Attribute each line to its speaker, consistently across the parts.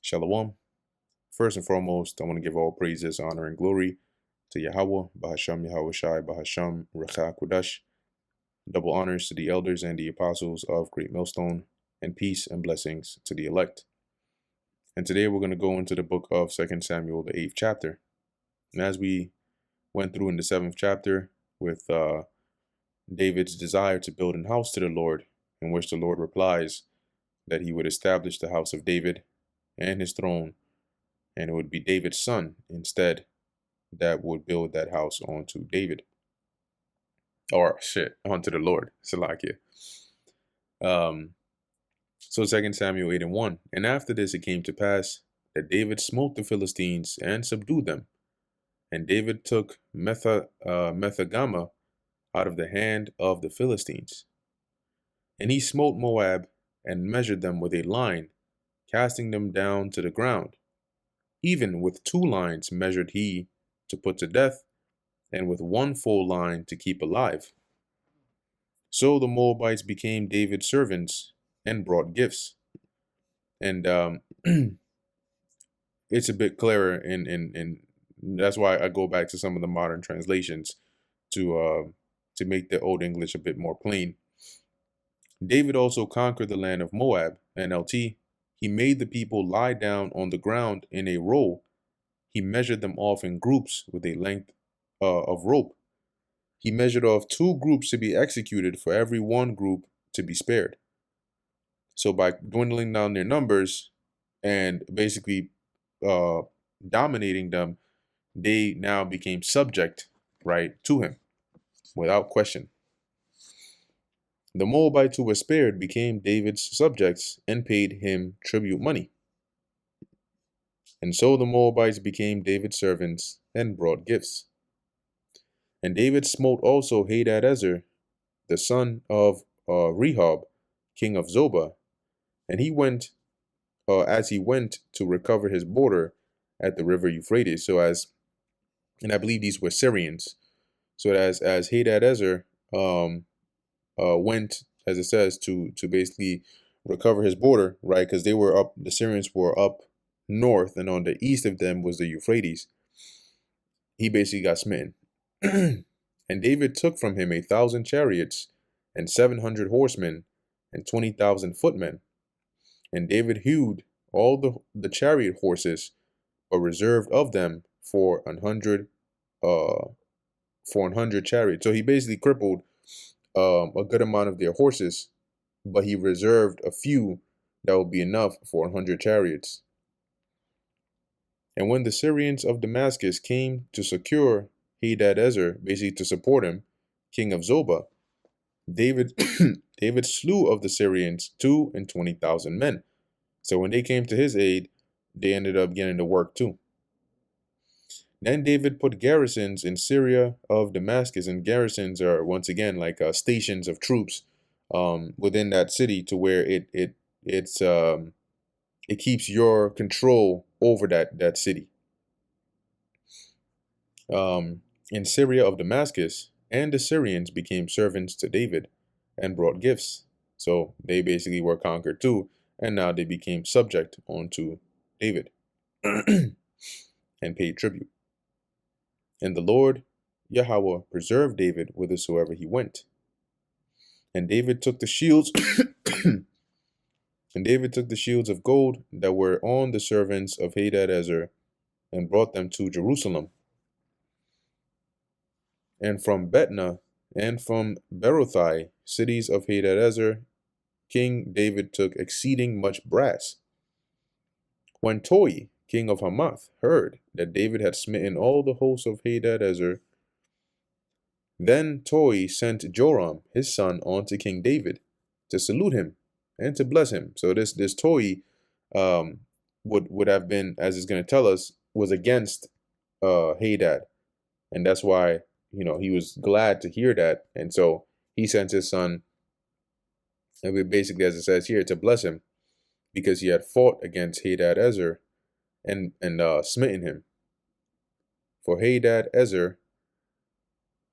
Speaker 1: Shalom. First and foremost, I want to give all praises, honor, and glory to Yahweh, Bahasham Yahweh Shai, Bahasham Recha Kodash. Double honors to the elders and the apostles of Great Millstone, and peace and blessings to the elect. And today we're going to go into the book of 2 Samuel, the 8th chapter. And as we went through in the 7th chapter with David's desire to build an house to the Lord, in which the Lord replies that he would establish the house of David and his throne, and it would be David's son instead that would build that house onto David. Onto the Lord. Salakia. So 2 Samuel 8 and 1. And after this it came to pass that David smote the Philistines and subdued them. And David took Methagama out of the hand of the Philistines. And he smote Moab and measured them with a line, casting them down to the ground. Even with 2 lines measured he to put to death, and with 1 full line to keep alive. So the Moabites became David's servants and brought gifts. And it's a bit clearer, and that's why I go back to some of the modern translations to make the Old English a bit more plain. David also conquered the land of Moab, NLT. He made the people lie down on the ground in a row. He measured them off in groups with a length of rope. He measured off 2 groups to be executed for every 1 group to be spared. So by dwindling down their numbers and basically dominating them, they now became subject, right, to him without question. The Moabites who were spared became David's subjects and paid him tribute money. And so the Moabites became David's servants and brought gifts. And David smote also Hadadezer, the son of Rehob, king of Zobah, and he went, as he went to recover his border at the river Euphrates. And I believe these were Syrians. So as Hadadezer went, as it says, to basically recover his border, right? Because the Syrians were up north, and on the east of them was the Euphrates. He basically got smitten. And David took from him 1,000 chariots and 700 horsemen and 20,000 footmen. And David hewed all the chariot horses, but reserved of them for 100 chariots. So he basically crippled a good amount of their horses, but he reserved a few that would be enough for 100 chariots. And when the Syrians of Damascus came to secure Hadadezer, basically to support him, king of Zobah, David slew of the Syrians 22,000 men. So when they came to his aid, they ended up getting to work too. Then David put garrisons in Syria of Damascus, and garrisons are once again like stations of troops within that city, to where it keeps your control over that city. In Syria of Damascus, and the Syrians became servants to David and brought gifts. So they basically were conquered too, and now they became subject unto David and paid tribute. And the Lord Yahweh preserved David whithersoever he went. And David took the shields and David took the shields of gold that were on the servants of Hadadezer and brought them to Jerusalem. And from Betna and from Berothai, cities of Hadadezer, King David took exceeding much brass. When Toi, king of Hamath, heard that David had smitten all the hosts of Hadadezer, then Toi sent Joram, his son, unto King David to salute him and to bless him. So this Toi would have been, as it's going to tell us, was against Hadad, and that's why he was glad to hear that, and so he sent his son, and basically, as it says here, to bless him, because he had fought against Hadadezer and smitten him. For Hadadezer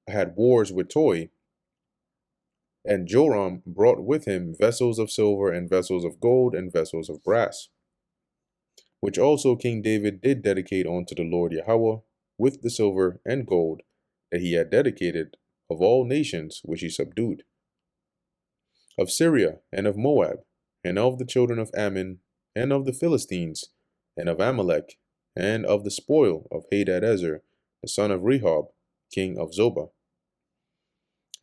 Speaker 1: had wars with Toi, and Joram brought with him vessels of silver and vessels of gold and vessels of brass. which also King David did dedicate unto the Lord Yahweh with the silver and gold that he had dedicated of all nations which he subdued, of Syria and of Moab, and of the children of Ammon, and of the Philistines, and of Amalek, and of the spoil of Hadadezer, the son of Rehob, king of Zobah.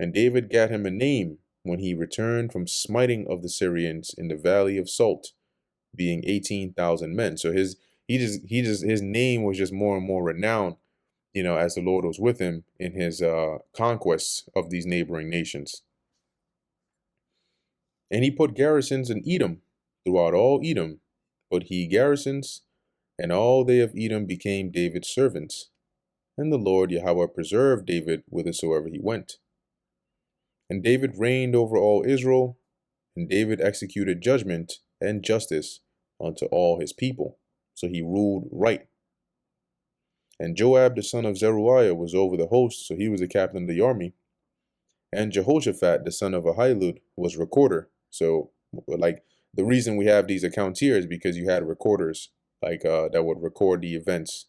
Speaker 1: And David gat him a name when he returned from smiting of the Syrians in the valley of Salt, being 18,000 men. So his name was just more and more renowned, as the Lord was with him in his conquests of these neighboring nations. And he put garrisons in Edom, throughout all Edom, put he garrisons, and all they of Edom became David's servants. And the Lord Yahweh preserved David whithersoever he went. And David reigned over all Israel, and David executed judgment and justice unto all his people. So he ruled right. And Joab the son of Zeruiah was over the host, so he was the captain of the army. And Jehoshaphat the son of Ahilud was recorder. So, like, the reason we have these accounts here is because you had recorders, that would record the events.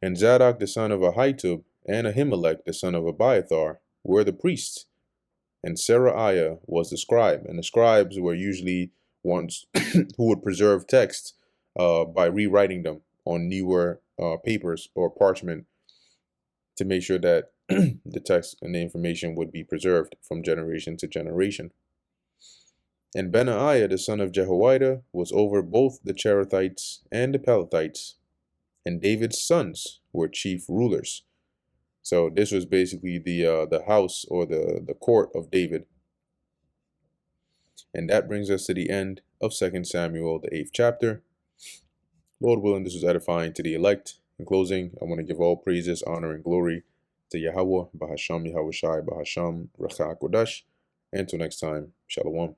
Speaker 1: And Zadok the son of Ahitub and Ahimelech the son of Abiathar were the priests. And Seraiah was the scribe. And the scribes were usually ones who would preserve texts by rewriting them on newer papers or parchment to make sure that the text and the information would be preserved from generation to generation. And Benaiah the son of Jehoiada was over both the Cherethites and the Pelethites, and David's sons were chief rulers. So this was basically the house or the court of David. And that brings us to the end of 2 Samuel, the 8th chapter. Lord willing, this was edifying to the elect. In closing, I want to give all praises, honor, and glory to Yahweh, Bahasham Yahushai, Bahasham Racha Kodash. And until next time, Shalom.